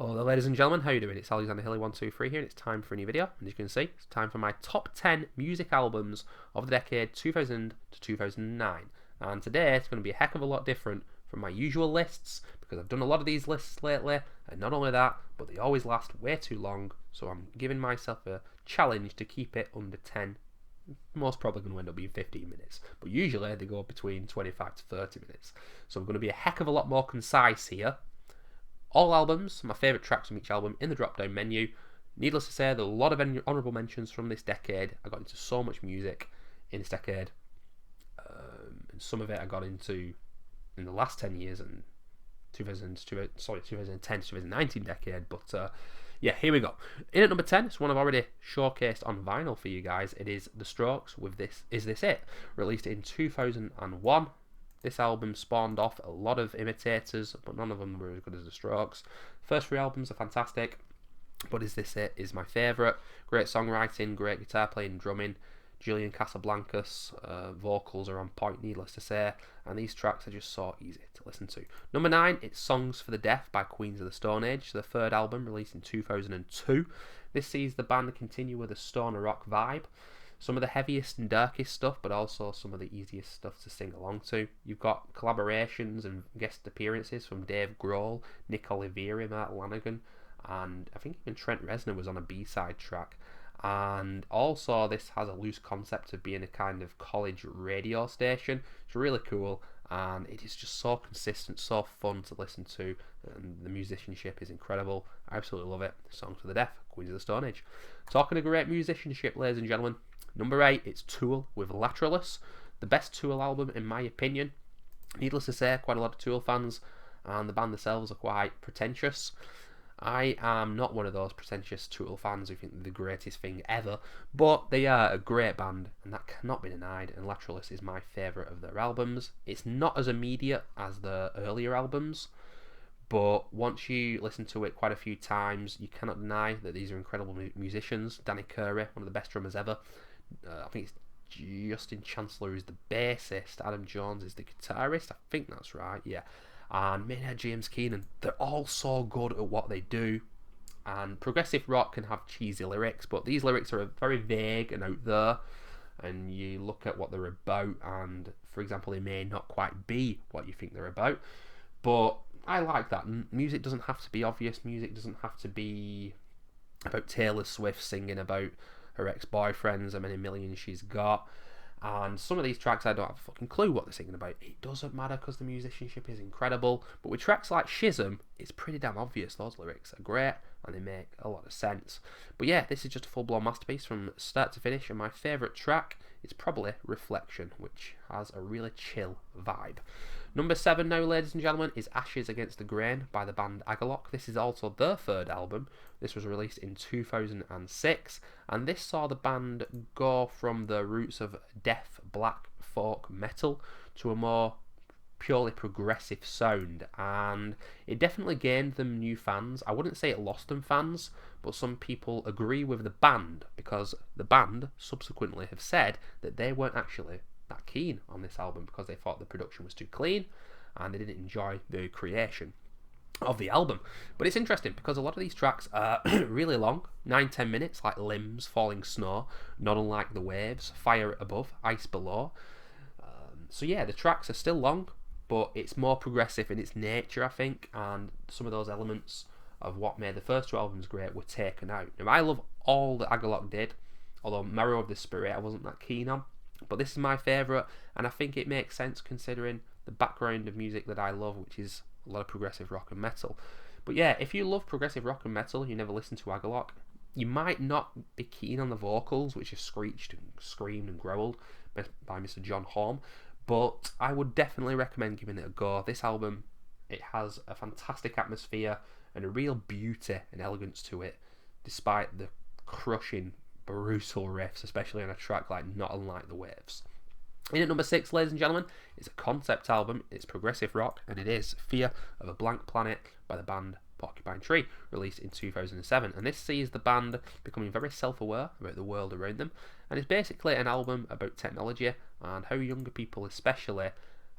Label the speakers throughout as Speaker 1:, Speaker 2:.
Speaker 1: Hello ladies and gentlemen, how are you doing? It's Alexander Hilly123 here and it's time for a new video. And as you can see, it's time for my top 10 music albums of the decade 2000 to 2009. And today it's going to be a heck of a lot different from my usual lists because I've done a lot of these lists lately, and not only that, but they always last way too long, so I'm giving myself a challenge to keep it under 10. Most probably going to end up being 15 minutes, but usually they go between 25 to 30 minutes. So I'm going to be a heck of a lot more concise here. All albums, my favourite tracks from each album in the drop down menu. Needless to say, there are a lot of honourable mentions from this decade. I got into so much music in this decade, and some of it I got into in the last 10 years and 2010 to 2019 decade. But yeah, here we go. In at number 10, it's one I've already showcased on vinyl for you guys. It is The Strokes with This Is This It, released in 2001. This album spawned off a lot of imitators, but none of them were as good as The Strokes. First three albums are fantastic, but Is This It is my favourite. Great songwriting, great guitar playing, drumming. Julian Casablancas' vocals are on point, needless to say, and these tracks are just so easy to listen to. Number 9, it's Songs for the Deaf by Queens of the Stone Age, the third album released in 2002. This sees the band continue with a stoner rock vibe. Some of the heaviest and darkest stuff, but also some of the easiest stuff to sing along to. You've got collaborations and guest appearances from Dave Grohl, Nick Oliveri, Mark Lanegan, and I think even Trent Reznor was on a B-side track. And also this has a loose concept of being a kind of college radio station. It's really cool, and it is just so consistent, so fun to listen to, and the musicianship is incredible. I absolutely love it. Songs for the Deaf, Queens of the Stone Age. Talking of great musicianship, ladies and gentlemen, number 8, it's Tool with Lateralus, the best Tool album in my opinion. Needless to say, quite a lot of Tool fans, and the band themselves are quite pretentious. I am not one of those pretentious Tool fans who think they're the greatest thing ever, but they are a great band, and that cannot be denied, and Lateralus is my favourite of their albums. It's not as immediate as the earlier albums, but once you listen to it quite a few times, you cannot deny that these are incredible musicians. Danny Curry, one of the best drummers ever. I think it's Justin Chancellor who's the bassist. Adam Jones is the guitarist. I think that's right, yeah. And Maynard James Keenan. They're all so good at what they do. And progressive rock can have cheesy lyrics, but these lyrics are very vague and out there. And you look at what they're about, and for example, they may not quite be what you think they're about. But I like that. Music doesn't have to be obvious. Music doesn't have to be about Taylor Swift singing about her ex-boyfriends, how many millions she's got. And some of these tracks I don't have a fucking clue what they're singing about. It doesn't matter because the musicianship is incredible. But with tracks like Schism, it's pretty damn obvious. Those lyrics are great and they make a lot of sense. But yeah, this is just a full-blown masterpiece from start to finish, and my favourite track is probably Reflection, which has a really chill vibe. Number 7 now, ladies and gentlemen, is Ashes Against the Grain by the band Agalloch. This is also their third album. This was released in 2006, and this saw the band go from the roots of death black folk metal to a more purely progressive sound, and it definitely gained them new fans. I wouldn't say it lost them fans, but some people agree with the band because the band subsequently have said that they weren't actually that keen on this album because they thought the production was too clean and they didn't enjoy the creation of the album. But it's interesting because a lot of these tracks are really long, 9-10 minutes, like Limbs, Falling Snow, Not Unlike the Waves, Fire Above, Ice Below. So yeah, the tracks are still long, but it's more progressive in its nature, I think, and some of those elements of what made the first two albums great were taken out. Now, I love all that Agalloch did, although Marrow of the Spirit I wasn't that keen on. But this is my favourite, and I think it makes sense considering the background of music that I love, which is a lot of progressive rock and metal. But yeah, if you love progressive rock and metal, you never listen to Agalloch, you might not be keen on the vocals, which are screeched and screamed and growled by Mr. John Horn, but I would definitely recommend giving it a go. This album, it has a fantastic atmosphere and a real beauty and elegance to it, despite the crushing brutal riffs, especially on a track like Not Unlike the Waves. In at number 6, ladies and gentlemen, it's a concept album, it's progressive rock, and it is Fear of a Blank Planet by the band Porcupine Tree, released in 2007. And this sees the band becoming very self-aware about the world around them, and it's basically an album about technology and how younger people especially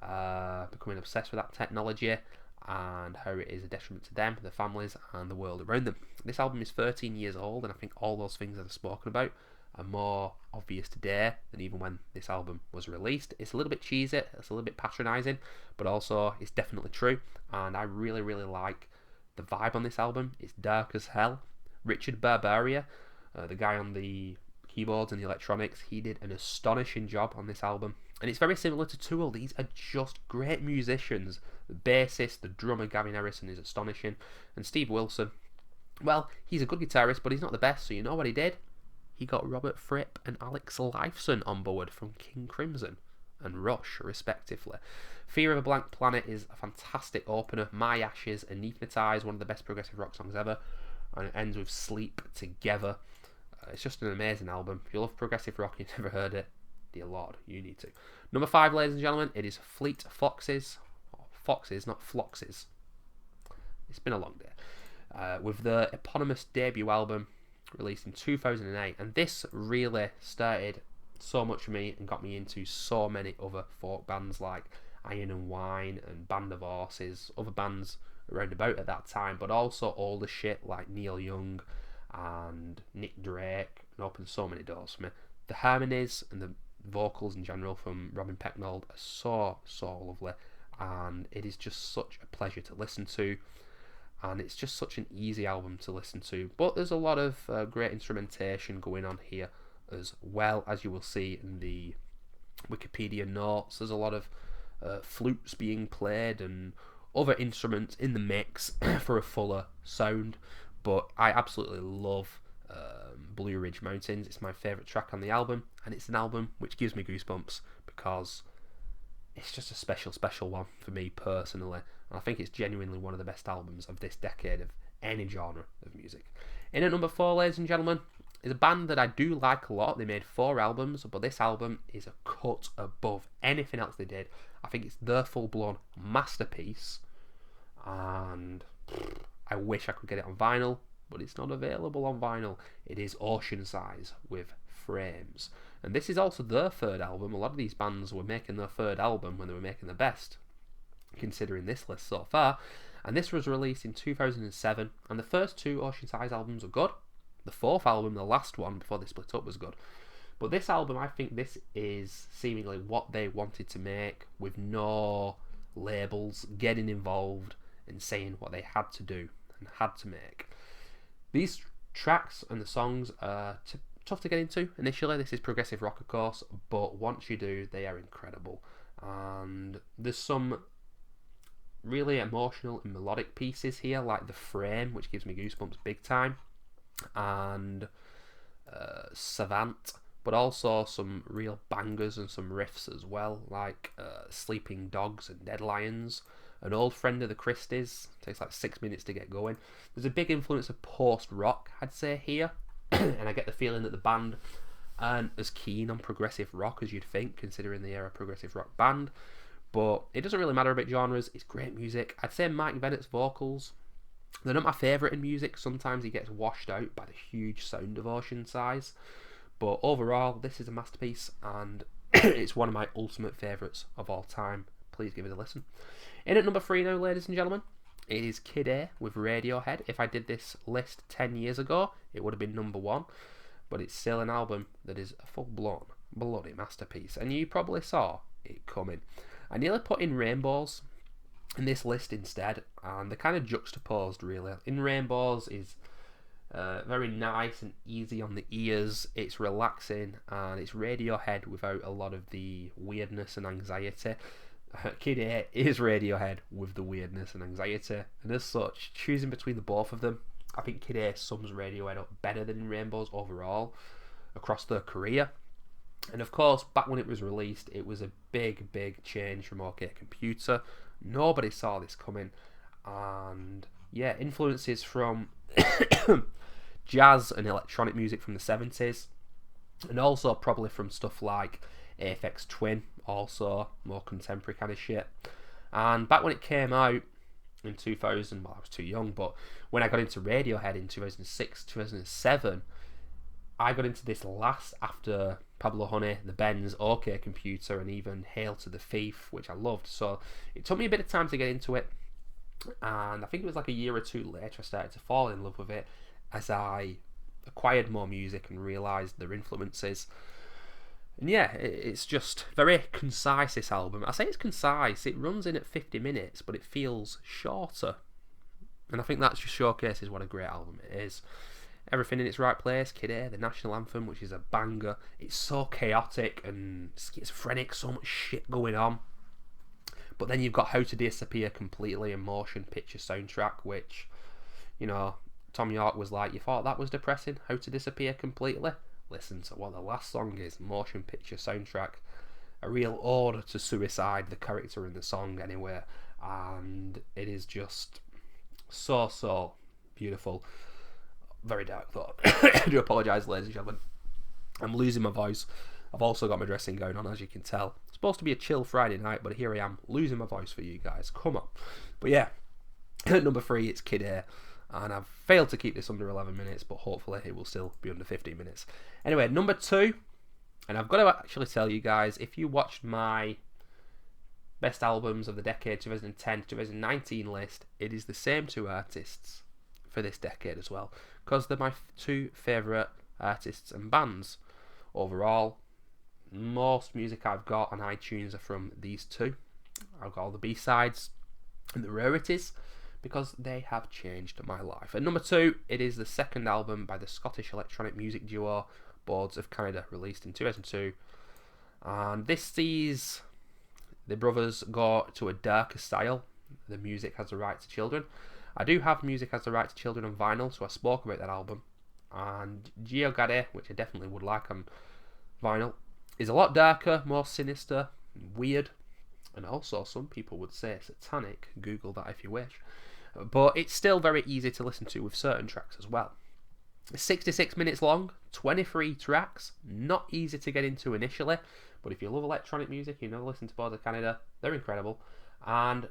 Speaker 1: becoming obsessed with that technology and how it is a detriment to them, their families, and the world around them. This album is 13 years old, and I think all those things that I've spoken about are more obvious today than even when this album was released. It's a little bit cheesy, it's a little bit patronising, but also it's definitely true, and I really, really like the vibe on this album. It's dark as hell. Richard Barbaria, the guy on the keyboards and the electronics, he did an astonishing job on this album. And it's very similar to Tool. These are just great musicians. The bassist, the drummer Gavin Harrison is astonishing. And Steve Wilson, well, he's a good guitarist, but he's not the best. So you know what he did? He got Robert Fripp and Alex Lifeson on board from King Crimson and Rush, respectively. Fear of a Blank Planet is a fantastic opener. My Ashes, Anathematize, one of the best progressive rock songs ever. And it ends with Sleep Together. It's just an amazing album. If you love progressive rock and you've never heard it, dear Lord, you need to. Number 5, ladies and gentlemen, it is Fleet Foxes. Foxes, not Floxes. It's been a long day. With the eponymous debut album released in 2008. And this really started so much for me and got me into so many other folk bands like Iron and Wine and Band of Horses, other bands around about at that time, but also older shit like Neil Young and Nick Drake, and opened so many doors for me. The harmonies and the vocals in general from Robin Pecknold are so lovely, and it is just such a pleasure to listen to, and it's just such an easy album to listen to. But there's a lot of great instrumentation going on here as well, as you will see in the Wikipedia notes. There's a lot of flutes being played and other instruments in the mix for a fuller sound. But I absolutely love Blue Ridge Mountains. It's my favourite track on the album, and it's an album which gives me goosebumps because it's just a special one for me personally, and I think it's genuinely one of the best albums of this decade of any genre of music. In at number 4, ladies and gentlemen, is a band that I do like a lot. They made 4 albums, but this album is a cut above anything else they did. I think it's their full-blown masterpiece, and I wish I could get it on vinyl, but it's not available on vinyl. It is Ocean Size with Frames. And this is also their 3rd album. A lot of these bands were making their 3rd album when they were making the best, considering this list so far. And this was released in 2007, and the first 2 Ocean Size albums were good. The 4th album, the last one before they split up, was good. But this album, I think this is seemingly what they wanted to make, with no labels getting involved and saying what they had to do and had to make. These tracks and the songs are tough to get into initially. This is progressive rock, of course, but once you do, they are incredible. And there's some really emotional and melodic pieces here, like The Frame, which gives me goosebumps big time, and Savant, but also some real bangers and some riffs as well, like Sleeping Dogs and Dead Lions. An Old Friend of the Christies, takes like 6 minutes to get going. There's a big influence of post-rock, I'd say, here, and I get the feeling that the band aren't as keen on progressive rock as you'd think, considering they are a progressive rock band. But it doesn't really matter about genres, it's great music. I'd say Mike Bennett's vocals, they're not my favourite in music. Sometimes he gets washed out by the huge sound of Ocean Size. But overall, this is a masterpiece, and it's one of my ultimate favourites of all time. Please give it a listen. In at number 3 now, ladies and gentlemen, it is Kid A with Radiohead. If I did this list 10 years ago, it would have been number 1. But it's still an album that is a full-blown, bloody masterpiece. And you probably saw it coming. I nearly put in Rainbows in this list instead, and they're kind of juxtaposed, really. In Rainbows is very nice and easy on the ears. It's relaxing, and it's Radiohead without a lot of the weirdness and anxiety. Kid A is Radiohead with the weirdness and anxiety, and as such, choosing between the both of them, I think Kid A sums Radiohead up better than in Rainbows overall across their career. And of course, back when it was released, it was a big change from OK Computer. Nobody saw this coming, and yeah, influences from jazz and electronic music from the 70s, and also probably from stuff like Aphex Twin, also more contemporary kind of shit. And back when it came out in 2000, well, I was too young, but when I got into Radiohead in 2006, 2007, I got into this last after Pablo Honey, The Bends, OK Computer, and even Hail to the Thief, which I loved. So it took me a bit of time to get into it. And I think it was like a year or two later I started to fall in love with it as I acquired more music and realised their influences. And yeah, it's just very concise, this album. I say it's concise, it runs in at 50 minutes, but it feels shorter. And I think that just showcases what a great album it is. Everything in its right place, Kid A, the national anthem, which is a banger. It's so chaotic and schizophrenic, so much shit going on. But then you've got How to Disappear Completely, a motion picture soundtrack, which, you know, Tom York was like, you thought that was depressing, How to Disappear Completely? Listen to what the last song is, motion picture soundtrack. A real ode to suicide, the character in the song anyway. And it is just so beautiful. Very dark though. I do apologise, ladies and gentlemen. I'm losing my voice. I've also got my dressing going on, as you can tell. It's supposed to be a chill Friday night, but here I am, losing my voice for you guys. Come on. But yeah, at number 3, it's Kid A. And I've failed to keep this under 11 minutes, but hopefully it will still be under 15 minutes. Anyway, number 2, and I've got to actually tell you guys, if you watched my best albums of the decade 2010-2019 list, it is the same 2 artists for this decade as well, because they're my 2 favourite artists and bands. Overall, most music I've got on iTunes are from these 2. I've got all the B-sides and the rarities, because they have changed my life. At number 2, it is the second album by the Scottish electronic music duo Boards of Canada, released in 2002. And this sees the brothers go to a darker style. The Music Has the Right to Children. I do have Music Has the Right to Children on vinyl, so I spoke about that album. And Geogade, which I definitely would like on vinyl, is a lot darker, more sinister, weird, and also some people would say satanic. Google that if you wish. But it's still very easy to listen to with certain tracks as well. It's 66 minutes long, 23 tracks, not easy to get into initially, but if you love electronic music, you never listen to Boards of Canada, they're incredible. And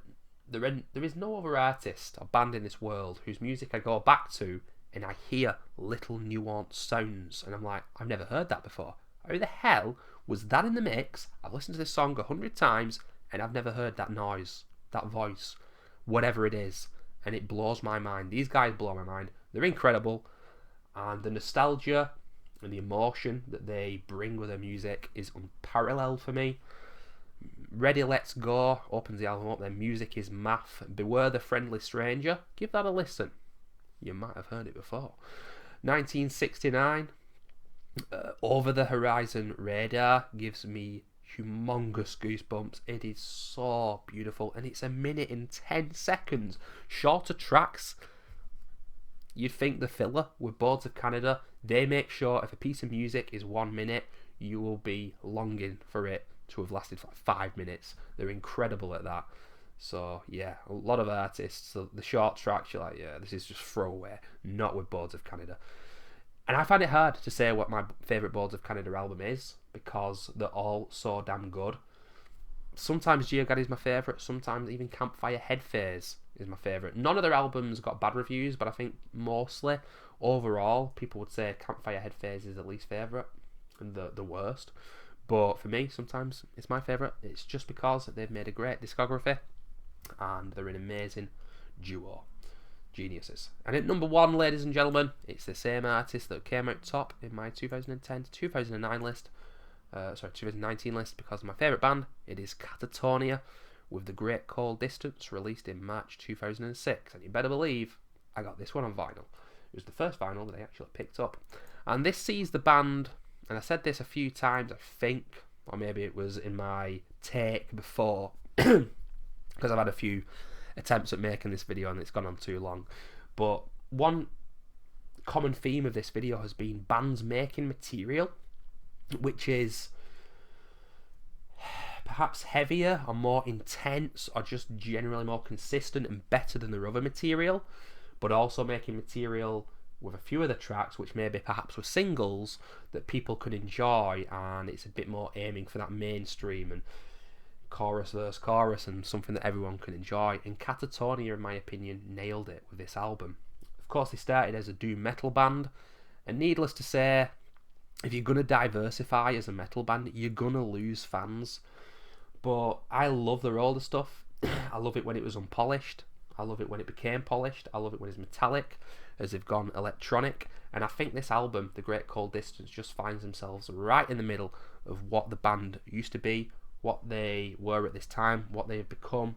Speaker 1: there is no other artist or band in this world whose music I go back to and I hear little nuanced sounds, and I'm like, I've never heard that before. How the hell was that in the mix? I've listened to this song 100 times and I've never heard that noise, that voice, whatever it is. And it blows my mind. These guys blow my mind. They're incredible. And the nostalgia and the emotion that they bring with their music is unparalleled for me. Ready, Let's Go opens the album up. Their music is math. Beware the Friendly Stranger. Give that a listen. You might have heard it before. 1969. Over the Horizon Radar gives me humongous goosebumps. It is so beautiful, and it's 1 minute and 10 seconds. Shorter tracks, you'd think the filler with Boards of Canada, they make sure if a piece of music is 1 minute, you will be longing for it to have lasted for 5 minutes. They're incredible at that. So yeah, a lot of artists, so the short tracks, you're like, yeah, this is just throwaway. Not with Boards of Canada. And I find it hard to say what my favourite Boards of Canada album is, because they're all so damn good. Sometimes Geogad is my favourite, sometimes even Campfire Head Phase is my favourite. None of their albums got bad reviews, but I think mostly, overall, people would say Campfire Head Phase is the least favourite and the worst. But for me, sometimes it's my favourite. It's just because they've made a great discography and they're an amazing duo. Geniuses. And at number 1, ladies and gentlemen, it's the same artist that came out top in my 2010 to 2009 list. 2019 list, because of my favourite band. It is Catatonia with The Great Cold Distance, released in March 2006. And you better believe I got this one on vinyl. It was the first vinyl that I actually picked up. And this sees the band, and I said this a few times, I think, or maybe it was in my take before, because I've had a few attempts at making this video and it's gone on too long. But one common theme of this video has been bands making material which is perhaps heavier or more intense or just generally more consistent and better than their other material, but also making material with a few of the tracks which maybe perhaps were singles that people could enjoy, and it's a bit more aiming for that mainstream and chorus verse chorus and something that everyone can enjoy. And Catatonia, in my opinion, nailed it with this album. Of course, they started as a doom metal band, and needless to say, if you're going to diversify as a metal band, you're going to lose fans. But I love their older stuff. I love it when it was unpolished. I love it when it became polished. I love it when it's metallic, as they've gone electronic. And I think this album, The Great Cold Distance, just finds themselves right in the middle of what the band used to be, what they were at this time, what they have become.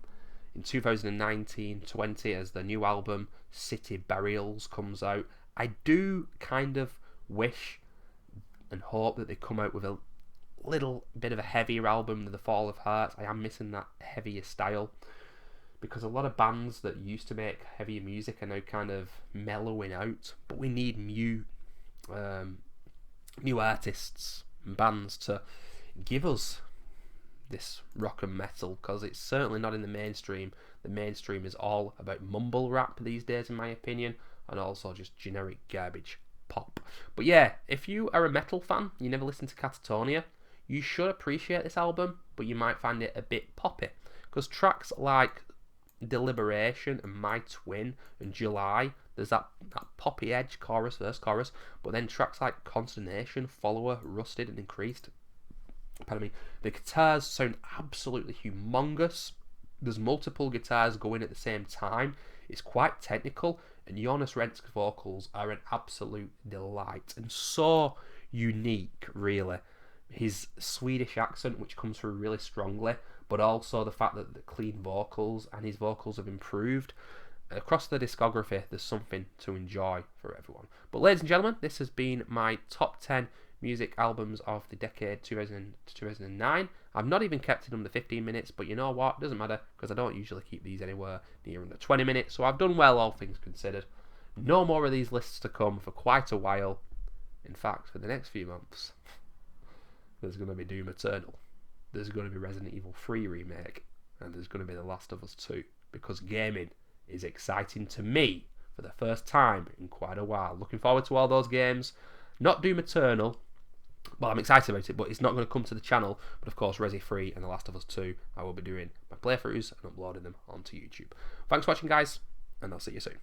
Speaker 1: In 2019-20, as the new album City Burials comes out, I do kind of wish and hope that they come out with a little bit of a heavier album than The Fall of Hearts. I am missing that heavier style, because a lot of bands that used to make heavier music are now kind of mellowing out. But we need new artists and bands to give us this rock and metal, because it's certainly not in the mainstream. The mainstream is all about mumble rap these days, in my opinion, and also just generic garbage pop. But yeah, if you are a metal fan, you never listen to Catatonia, you should appreciate this album, but you might find it a bit poppy, because tracks like Deliberation and My Twin and July, there's that poppy edge, chorus, verse, chorus, but then tracks like Consternation, Follower, Rusted and Increased, pardon me, the guitars sound absolutely humongous. There's multiple guitars going at the same time. It's quite technical, and Jonas Rent's vocals are an absolute delight and so unique, really. His Swedish accent, which comes through really strongly, but also the fact that the clean vocals and his vocals have improved. Across the discography, there's something to enjoy for everyone. But ladies and gentlemen, this has been my top 10 music albums of the decade 2000 to 2009. I've not even kept it under 15 minutes, but you know what? It doesn't matter, because I don't usually keep these anywhere near under 20 minutes, so I've done well, all things considered. No more of these lists to come for quite a while. In fact, for the next few months, there's going to be Doom Eternal, there's going to be Resident Evil 3 remake, and there's going to be The Last of Us 2, because gaming is exciting to me for the first time in quite a while. Looking forward to all those games. Not Doom Eternal, well, I'm excited about it, but it's not going to come to the channel. But of course, Resi 3 and The Last of Us 2, I will be doing my playthroughs and uploading them onto YouTube. Thanks for watching, guys, and I'll see you soon.